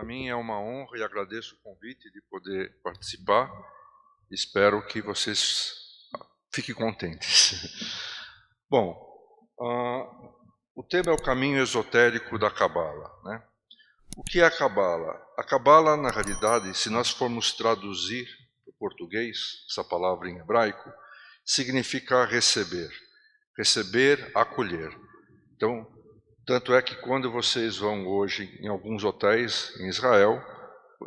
mim é uma honra e agradeço o convite de poder participar. Espero que vocês fiquem contentes. Bom, o tema é o caminho esotérico da Cabala, né? O que é a Cabala? A Cabala, na realidade, se nós formos traduzir para o português, essa palavra em hebraico, significa receber. Receber, acolher. Então, tanto é que quando vocês vão hoje em alguns hotéis em Israel,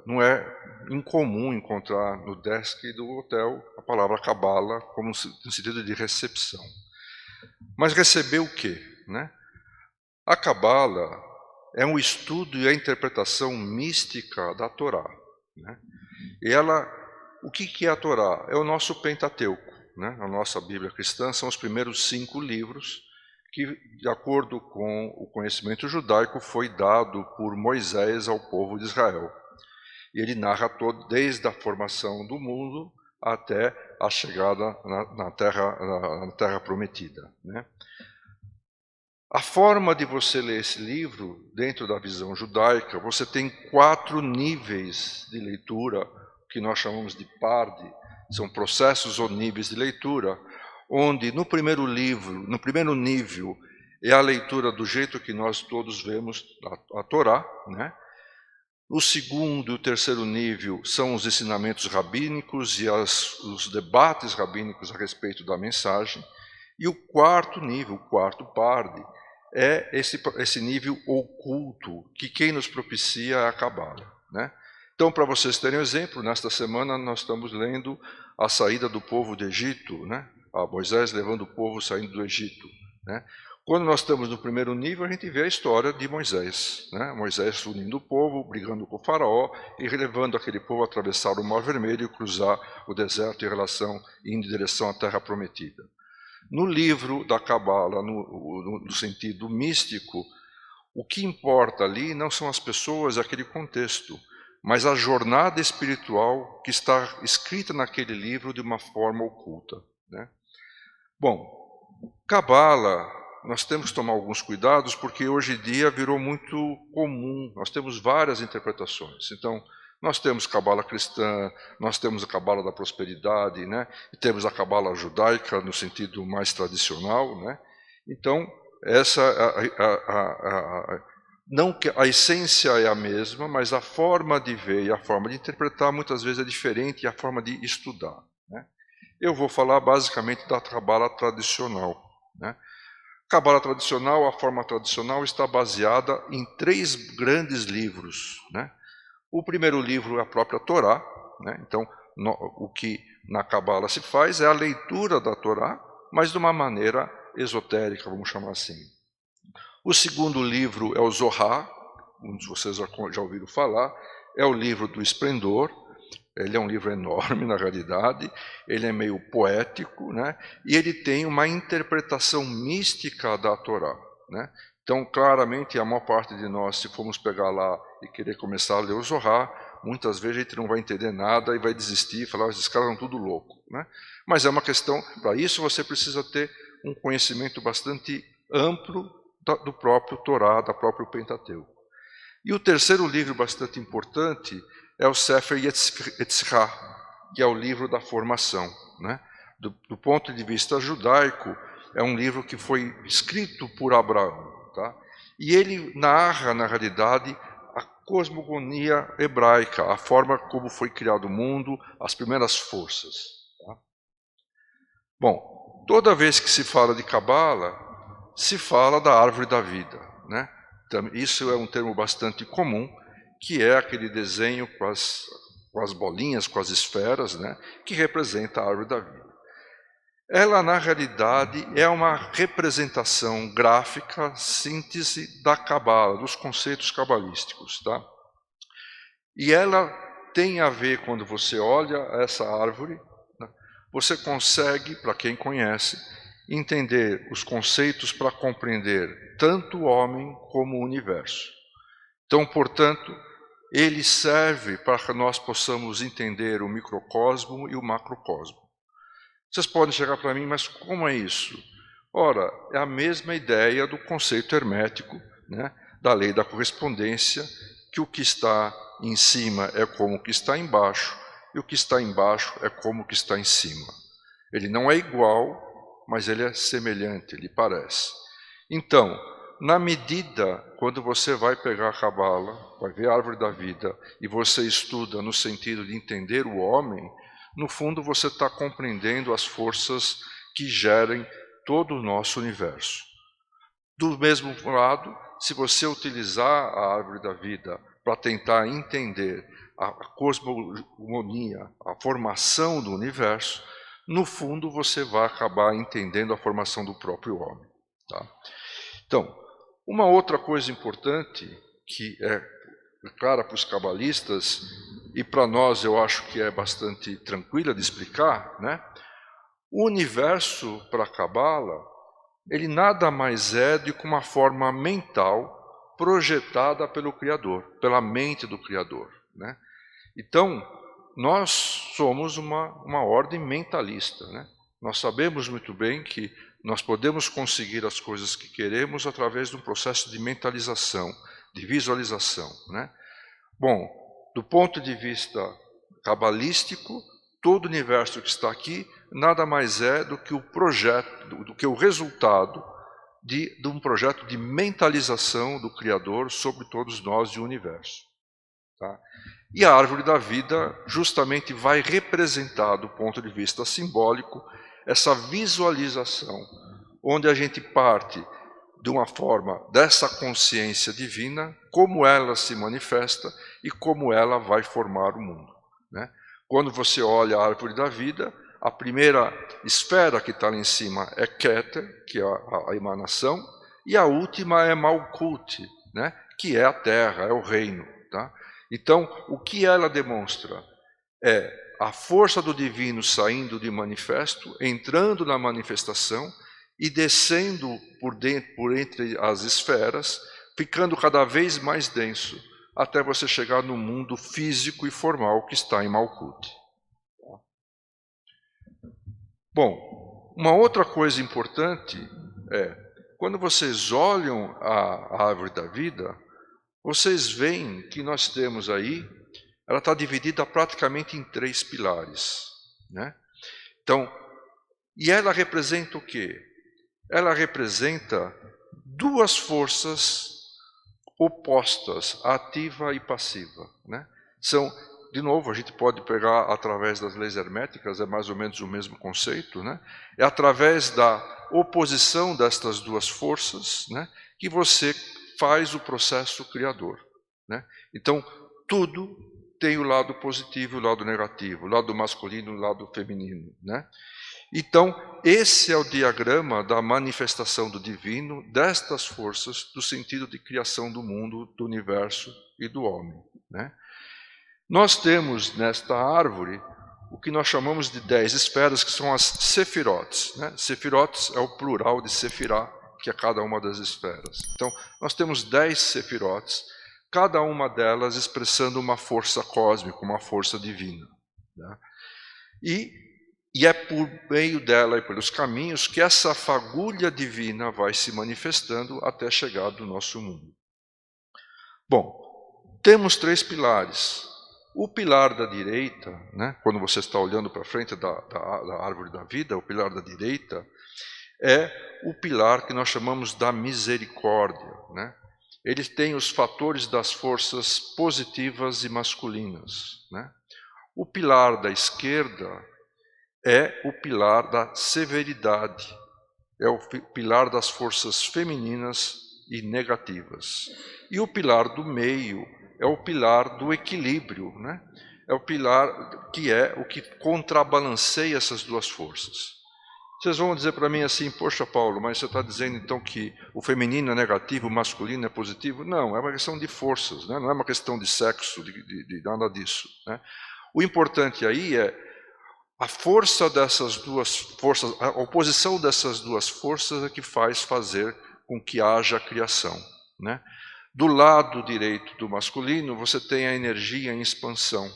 não é incomum encontrar no desk do hotel a palavra Cabala como no sentido de recepção. Mas receber o quê, né? A Cabala é um estudo e a interpretação mística da Torá, né? E o que é a Torá? É o nosso Pentateuco, né? A nossa Bíblia cristã são os primeiros 5 livros que, de acordo com o conhecimento judaico, foi dado por Moisés ao povo de Israel. E ele narra desde a formação do mundo até a chegada na terra prometida, né? A forma de você ler esse livro, dentro da visão judaica, você tem 4 níveis de leitura, que nós chamamos de pardi, são processos ou níveis de leitura, onde no primeiro nível, é a leitura do jeito que nós todos vemos a Torá, né? O segundo e o terceiro nível são os ensinamentos rabínicos e os debates rabínicos a respeito da mensagem. E o quarto nível, o quarto pardi, é esse nível oculto, que quem nos propicia é a Cabala, né? Então, para vocês terem um exemplo, nesta semana nós estamos lendo a saída do povo do Egito, né? A Moisés levando o povo saindo do Egito, né? Quando nós estamos no primeiro nível, a gente vê a história de Moisés, né? Moisés unindo o povo, brigando com o faraó e levando aquele povo a atravessar o Mar Vermelho e cruzar o deserto indo em direção à Terra Prometida. No livro da Cabala, no sentido místico, o que importa ali não são as pessoas, aquele contexto, mas a jornada espiritual que está escrita naquele livro de uma forma oculta, né? Bom, Cabala, nós temos que tomar alguns cuidados, porque hoje em dia virou muito comum, nós temos várias interpretações. Então, nós temos Cabala cristã, nós temos a Cabala da prosperidade, né? E temos a Cabala judaica no sentido mais tradicional, né? Então, não que a essência é a mesma, mas a forma de ver e a forma de interpretar muitas vezes é diferente, e a forma de estudar, né? Eu vou falar basicamente da Cabala tradicional, né? Cabala tradicional, a forma tradicional está baseada em 3 grandes livros, né? O primeiro livro é a própria Torá, né? Então, o que na Cabala se faz é a leitura da Torá, mas de uma maneira esotérica, vamos chamar assim. O segundo livro é o Zohar, muitos de vocês já ouviram falar, é o livro do esplendor. Ele é um livro enorme, na realidade, ele é meio poético, né? E ele tem uma interpretação mística da Torá, né? Então, claramente, a maior parte de nós, se formos pegar lá e querer começar a ler o Zohar, muitas vezes a gente não vai entender nada e vai desistir, falar, esses caras são tudo louco, né? Mas é uma questão, para isso você precisa ter um conhecimento bastante amplo do próprio Torá, da próprio Pentateuco. E o terceiro livro bastante importante é o Sefer Yetzirah, que é o livro da formação, né? Do ponto de vista judaico, é um livro que foi escrito por Abraão, tá? E ele narra, na realidade, a cosmogonia hebraica, a forma como foi criado o mundo, as primeiras forças, tá? Bom, toda vez que se fala de Cabala, se fala da árvore da vida, né? Isso é um termo bastante comum, que é aquele desenho com as bolinhas, com as esferas, né, que representa a árvore da vida. Ela, na realidade, é uma representação gráfica, síntese da Cabala, dos conceitos cabalísticos, tá? E ela tem a ver, quando você olha essa árvore, né, você consegue, para quem conhece, entender os conceitos para compreender tanto o homem como o universo. Então, portanto, ele serve para que nós possamos entender o microcosmo e o macrocosmo. Vocês podem chegar para mim, mas como é isso? Ora, é a mesma ideia do conceito hermético, né, da lei da correspondência, que o que está em cima é como o que está embaixo, e o que está embaixo é como o que está em cima. Ele não é igual, mas ele é semelhante, ele parece. Então, na medida, quando você vai pegar a Cabala, vai ver a árvore da vida, e você estuda no sentido de entender o homem, no fundo você está compreendendo as forças que gerem todo o nosso universo. Do mesmo lado, se você utilizar a árvore da vida para tentar entender a cosmogonia, a formação do universo, no fundo você vai acabar entendendo a formação do próprio homem. Tá? Então, uma outra coisa importante, que é clara para os cabalistas, e para nós eu acho que é bastante tranquila de explicar, né? O universo para a Cabala, ele nada mais é do que uma forma mental projetada pelo Criador, pela mente do Criador, né? Então, nós somos uma ordem mentalista, né? Nós sabemos muito bem que nós podemos conseguir as coisas que queremos através de um processo de mentalização, de visualização, né? Bom, do ponto de vista cabalístico, todo o universo que está aqui nada mais é do que o projeto, do que o resultado de um projeto de mentalização do Criador sobre todos nós e o universo. Tá? E a árvore da vida justamente vai representar, do ponto de vista simbólico, essa visualização, onde a gente parte de uma forma dessa consciência divina, como ela se manifesta e como ela vai formar o mundo, né? Quando você olha a árvore da vida, a primeira esfera que está lá em cima é Keter, que é a emanação, e a última é Malkut, né? Que é a terra, é o reino. Tá? Então, o que ela demonstra é a força do divino saindo de manifesto, entrando na manifestação e descendo por entre as esferas, ficando cada vez mais denso, até você chegar no mundo físico e formal que está em Malkut. Bom, uma outra coisa importante é, quando vocês olham a árvore da vida, vocês veem que nós temos aí, ela está dividida praticamente em 3 pilares, né? Então, e ela representa o quê? Ela representa 2 forças opostas, ativa e passiva, né? São, de novo, a gente pode pegar através das leis herméticas, é mais ou menos o mesmo conceito, né? É através da oposição destas 2 forças, né, que você faz o processo criador, né? Então, tudo tem o lado positivo e o lado negativo, o lado masculino e o lado feminino, né? Então, esse é o diagrama da manifestação do divino destas forças do sentido de criação do mundo, do universo e do homem, né? Nós temos nesta árvore o que nós chamamos de 10 esferas, que são as sefirotes, né? Sefirotes é o plural de sefirá, que é cada uma das esferas. Então, nós temos 10 sefirotes, cada uma delas expressando uma força cósmica, uma força divina, né? E é por meio dela e pelos caminhos que essa fagulha divina vai se manifestando até chegar do nosso mundo. Bom, temos 3 pilares. O pilar da direita, né, quando você está olhando para frente da árvore da vida, o pilar da direita é o pilar que nós chamamos da misericórdia, né? Ele tem os fatores das forças positivas e masculinas, né? O pilar da esquerda é o pilar da severidade, é o pilar das forças femininas e negativas. E o pilar do meio é o pilar do equilíbrio, né? É o pilar que é o que contrabalanceia essas 2 forças. Vocês vão dizer para mim assim, poxa Paulo, mas você está dizendo então que o feminino é negativo, o masculino é positivo? Não, é uma questão de forças, né? Não é uma questão de sexo, de nada disso, né? O importante aí é a força dessas 2 forças, a oposição dessas 2 forças é que faz fazer com que haja a criação, né? Do lado direito do masculino, você tem a energia em expansão,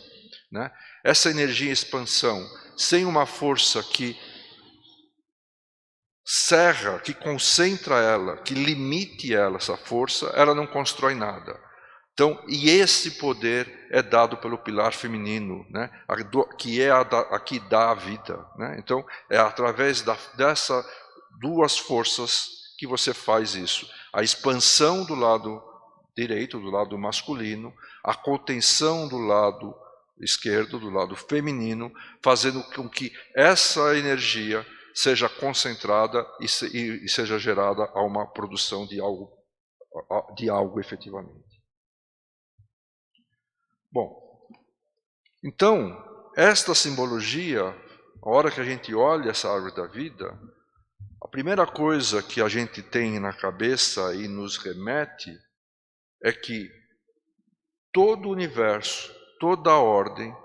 né? Essa energia em expansão, sem uma força que cerra, que concentra ela, que limite ela, essa força, ela não constrói nada. Então, e esse poder é dado pelo pilar feminino, né? Que é a que dá a vida, né? Então, é através dessas duas forças que você faz isso. A expansão do lado direito, do lado masculino, a contenção do lado esquerdo, do lado feminino, fazendo com que essa energia seja concentrada e seja gerada a uma produção de algo efetivamente. Bom, então, esta simbologia, a hora que a gente olha essa árvore da vida, a primeira coisa que a gente tem na cabeça e nos remete é que todo o universo, toda a ordem,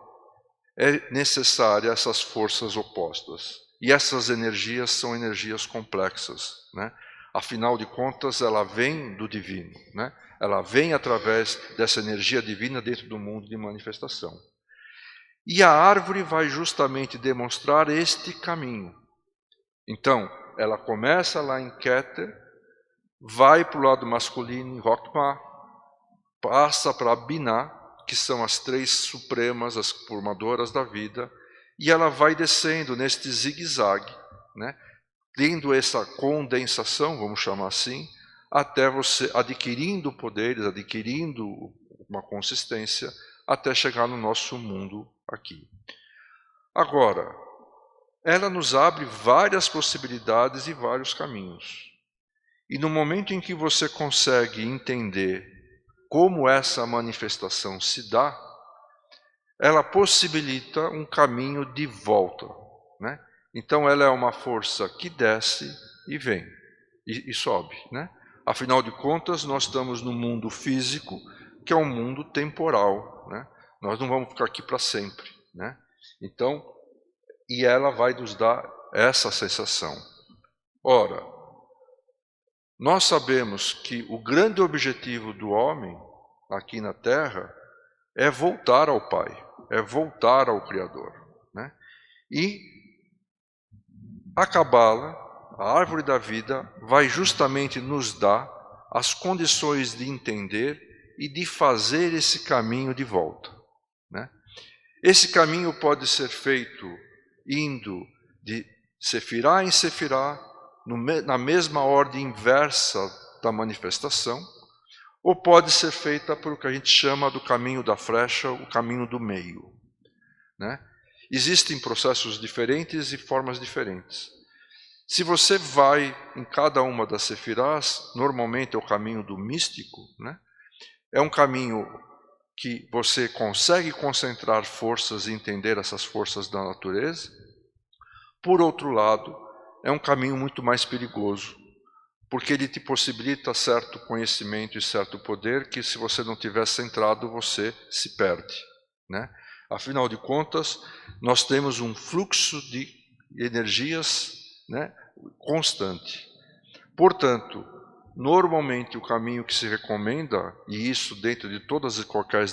é necessária essas forças opostas. E essas energias são energias complexas, né? Afinal de contas, ela vem do divino, né? Ela vem através dessa energia divina dentro do mundo de manifestação. E a árvore vai justamente demonstrar este caminho. Então, ela começa lá em Keter, vai para o lado masculino em Rokma, passa para Binah, que são as três supremas, as formadoras da vida, e ela vai descendo neste zigue-zague, né? Tendo essa condensação, vamos chamar assim, até você adquirindo poderes, adquirindo uma consistência, até chegar no nosso mundo aqui. Agora, ela nos abre várias possibilidades e vários caminhos. E no momento em que você consegue entender como essa manifestação se dá, ela possibilita um caminho de volta, né? Então ela é uma força que desce e vem, e sobe, né? Afinal de contas, nós estamos no mundo físico, que é um mundo temporal, né? Nós não vamos ficar aqui para sempre, né? Então, e ela vai nos dar essa sensação. Ora, nós sabemos que o grande objetivo do homem aqui na Terra é voltar ao Pai, é voltar ao Criador, né? E a Cabala, a árvore da vida, vai justamente nos dar as condições de entender e de fazer esse caminho de volta, né? Esse caminho pode ser feito indo de Sefirá em Sefirá, na mesma ordem inversa da manifestação, ou pode ser feita por o que a gente chama do caminho da flecha, o caminho do meio, né? Existem processos diferentes e formas diferentes. Se você vai em cada uma das sefirás, normalmente é o caminho do místico, né? É um caminho que você consegue concentrar forças e entender essas forças da natureza. Por outro lado, é um caminho muito mais perigoso, porque ele te possibilita certo conhecimento e certo poder que, se você não tiver centrado, você se perde, né? Afinal de contas, nós temos um fluxo de energias, né, constante. Portanto, normalmente o caminho que se recomenda, e isso dentro de todas e qualquer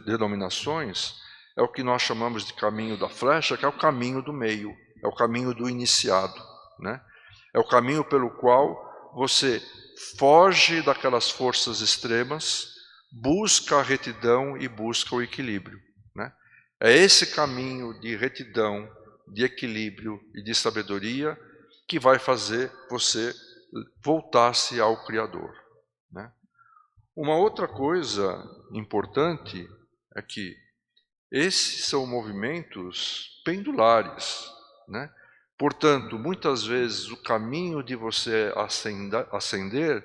denominações, é o que nós chamamos de caminho da flecha, que é o caminho do meio, é o caminho do iniciado, né? É o caminho pelo qual você foge daquelas forças extremas, busca a retidão e busca o equilíbrio, né? É esse caminho de retidão, de equilíbrio e de sabedoria que vai fazer você voltar-se ao Criador, né? Uma outra coisa importante é que esses são movimentos pendulares, né? Portanto, muitas vezes o caminho de você ascender,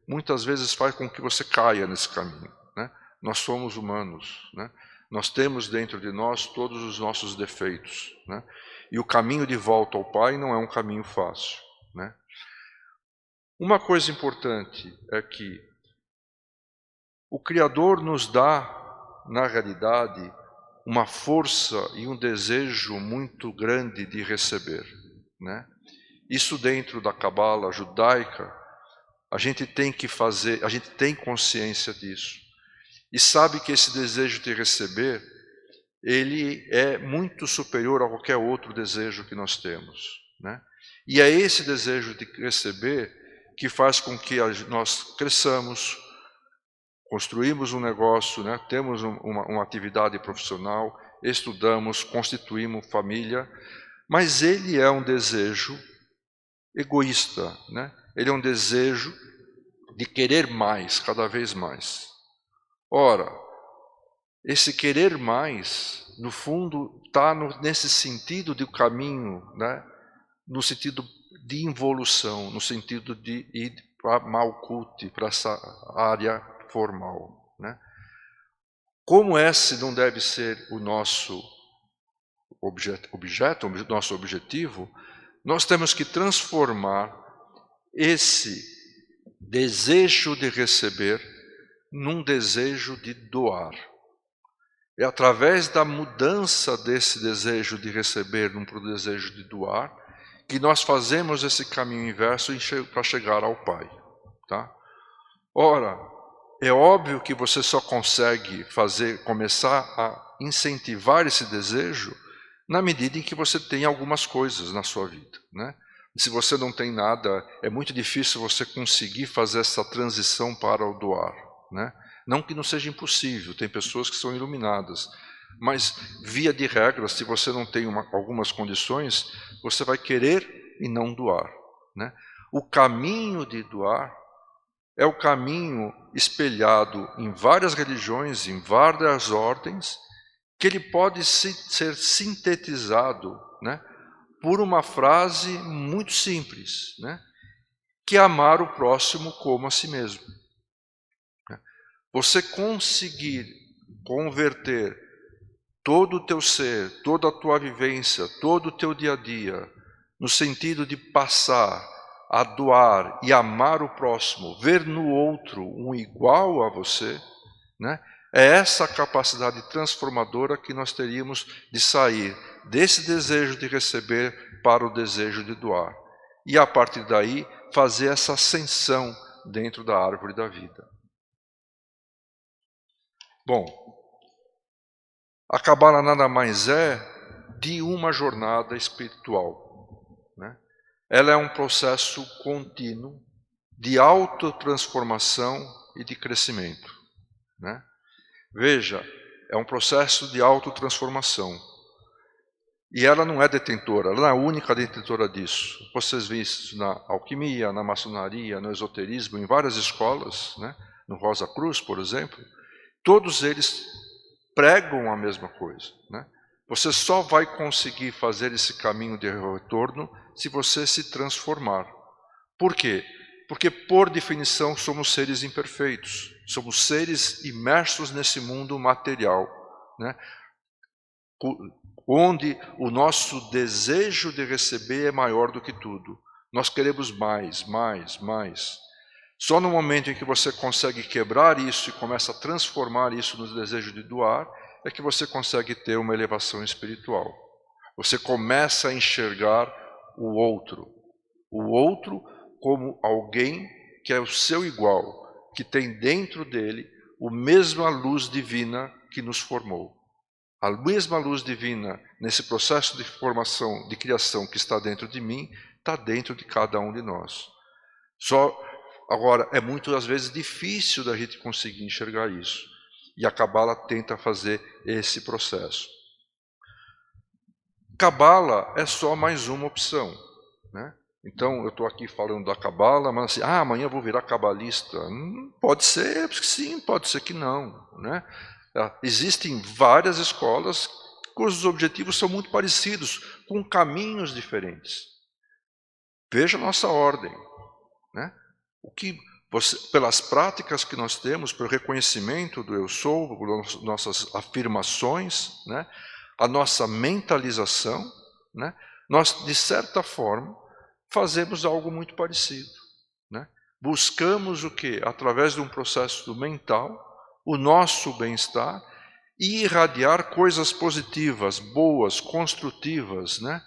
muitas vezes faz com que você caia nesse caminho, né? Nós somos humanos, né? Nós temos dentro de nós todos os nossos defeitos, né? E o caminho de volta ao Pai não é um caminho fácil, né? Uma coisa importante é que o Criador nos dá, na realidade, uma força e um desejo muito grande de receber, né? Isso dentro da Cabala judaica, a gente tem que fazer, a gente tem consciência disso. E sabe que esse desejo de receber, ele é muito superior a qualquer outro desejo que nós temos, né? E é esse desejo de receber que faz com que nós cresçamos, construímos um negócio, né? Temos uma atividade profissional, estudamos, constituímos família, mas ele é um desejo egoísta, né? Ele é um desejo de querer mais, cada vez mais. Ora, esse querer mais, no fundo, está nesse sentido de caminho, né? No sentido de involução, no sentido de ir para Malkuth, para essa área formal, né? Como esse não deve ser o nosso nosso objetivo, nós temos que transformar esse desejo de receber num desejo de doar. É através da mudança desse desejo de receber para o desejo de doar que nós fazemos esse caminho inverso para chegar ao Pai. Tá? Ora, é óbvio que você só consegue começar a incentivar esse desejo na medida em que você tem algumas coisas na sua vida, né? Se você não tem nada, é muito difícil você conseguir fazer essa transição para o doar, né? Não que não seja impossível, tem pessoas que são iluminadas, mas via de regra, se você não tem algumas condições, você vai querer e não doar, né? O caminho de doar é o caminho espelhado em várias religiões, em várias ordens, que ele pode ser sintetizado, né, por uma frase muito simples, né, que é amar o próximo como a si mesmo. Você conseguir converter todo o teu ser, toda a tua vivência, todo o teu dia a dia, no sentido de passar a doar e amar o próximo, ver no outro um igual a você, né? É essa capacidade transformadora que nós teríamos de sair desse desejo de receber para o desejo de doar. E a partir daí, fazer essa ascensão dentro da árvore da vida. Bom, a Cabala nada mais é de uma jornada espiritual, né? Ela é um processo contínuo de autotransformação e de crescimento, né? Veja, é um processo de autotransformação. E ela não é detentora, ela não é a única detentora disso. Vocês veem isso na alquimia, na maçonaria, no esoterismo, em várias escolas, né? No Rosa Cruz, por exemplo. Todos eles pregam a mesma coisa, né? Você só vai conseguir fazer esse caminho de retorno se você se transformar. Por quê? Porque, por definição, somos seres imperfeitos. Somos seres imersos nesse mundo material, né? Onde o nosso desejo de receber é maior do que tudo. Nós queremos mais, mais, mais. Só no momento em que você consegue quebrar isso e começa a transformar isso no desejo de doar, é que você consegue ter uma elevação espiritual. Você começa a enxergar o outro como alguém que é o seu igual, que tem dentro dele a mesma luz divina que nos formou. A mesma luz divina, nesse processo de formação, de criação que está dentro de mim, está dentro de cada um de nós. Agora, é muitas vezes difícil da gente conseguir enxergar isso. E a Cabala tenta fazer esse processo. Cabala é só mais uma opção, né? Então, eu estou aqui falando da Cabala, mas assim, amanhã eu vou virar cabalista. Pode ser que sim, pode ser que não, né? Existem várias escolas cujos objetivos são muito parecidos, com caminhos diferentes. Veja a nossa ordem, né? Pelas práticas que nós temos, pelo reconhecimento do eu sou, por nossas afirmações, né? A nossa mentalização, né? Nós, de certa forma, fazemos algo muito parecido, né? Buscamos o quê? Através de um processo mental, o nosso bem-estar e irradiar coisas positivas, boas, construtivas, né?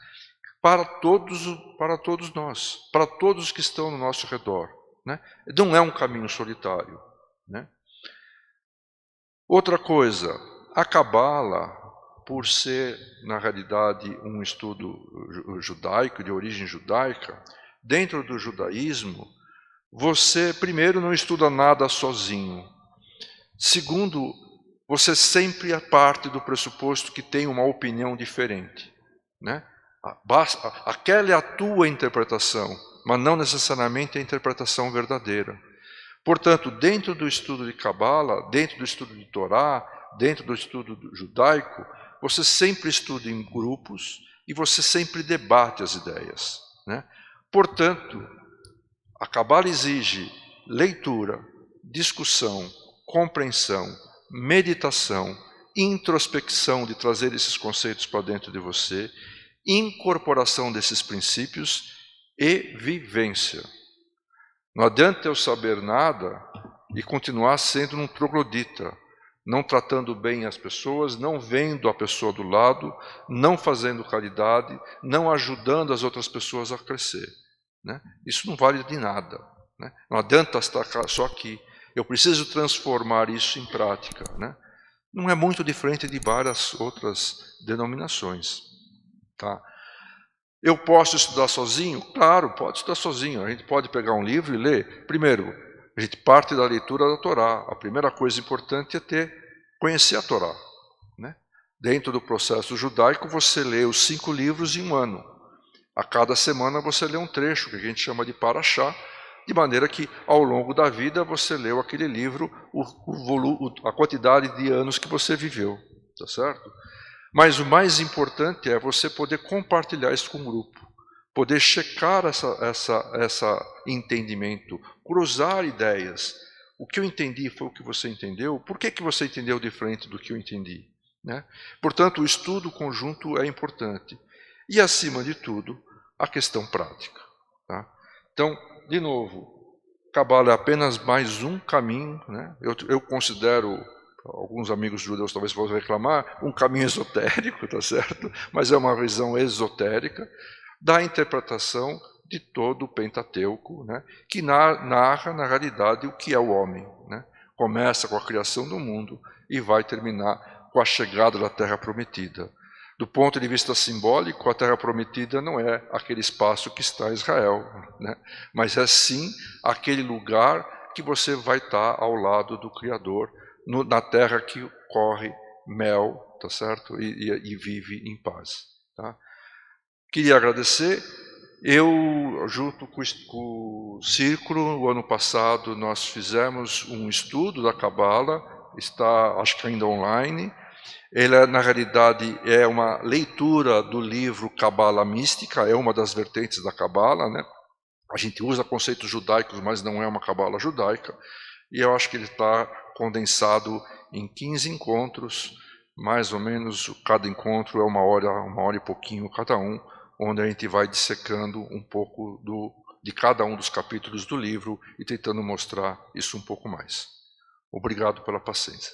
Para todos nós, para todos que estão no nosso redor, né? Não é um caminho solitário, né? Outra coisa, a Cabala, por ser, na realidade, um estudo judaico, de origem judaica, dentro do judaísmo, você, primeiro, não estuda nada sozinho. Segundo, você sempre é parte do pressuposto que tem uma opinião diferente, né? Aquela é a tua interpretação, mas não necessariamente a interpretação verdadeira. Portanto, dentro do estudo de Cabala, dentro do estudo de Torá, dentro do estudo judaico, você sempre estuda em grupos e você sempre debate as ideias, né? Portanto, a Cabala exige leitura, discussão, compreensão, meditação, introspecção de trazer esses conceitos para dentro de você, incorporação desses princípios e vivência. Não adianta eu saber nada e continuar sendo um troglodita, não tratando bem as pessoas, não vendo a pessoa do lado, não fazendo caridade, não ajudando as outras pessoas a crescer, né? Isso não vale de nada, né? Não adianta estar só aqui. Eu preciso transformar isso em prática, né? Não é muito diferente de várias outras denominações, tá? Eu posso estudar sozinho? Claro, pode estudar sozinho. A gente pode pegar um livro e ler. Primeiro, a gente parte da leitura da Torá. A primeira coisa importante é conhecer a Torá, né? Dentro do processo judaico, você lê os 5 livros em um ano. A cada semana você lê um trecho, que a gente chama de Parashá, de maneira que, ao longo da vida, você leu aquele livro, a quantidade de anos que você viveu, tá certo? Mas o mais importante é você poder compartilhar isso com o grupo, poder checar essa entendimento, cruzar ideias. O que eu entendi foi o que você entendeu, por que você entendeu diferente do que eu entendi, né? Portanto, o estudo conjunto é importante. E, acima de tudo, a questão prática, tá? Então, de novo, Cabala é apenas mais um caminho, né? Eu considero, alguns amigos judeus talvez possam reclamar, um caminho esotérico, tá certo? Mas é uma visão esotérica da interpretação de todo o Pentateuco, né? Que narra, na realidade, o que é o homem, né? Começa com a criação do mundo e vai terminar com a chegada da Terra Prometida. Do ponto de vista simbólico, a Terra Prometida não é aquele espaço que está em Israel, né? Mas é sim aquele lugar que você vai estar ao lado do Criador, na terra que corre mel, tá certo? E vive em paz, tá? Queria agradecer. Eu, junto com o Círculo, o ano passado, nós fizemos um estudo da Cabala, está, acho que ainda online. Ele, na realidade, é uma leitura do livro Cabala Mística, é uma das vertentes da Cabala, né? A gente usa conceitos judaicos, mas não é uma Cabala judaica. E eu acho que ele está condensado em 15 encontros, mais ou menos, cada encontro é uma hora e pouquinho cada um, onde a gente vai dissecando um pouco de cada um dos capítulos do livro e tentando mostrar isso um pouco mais. Obrigado pela paciência.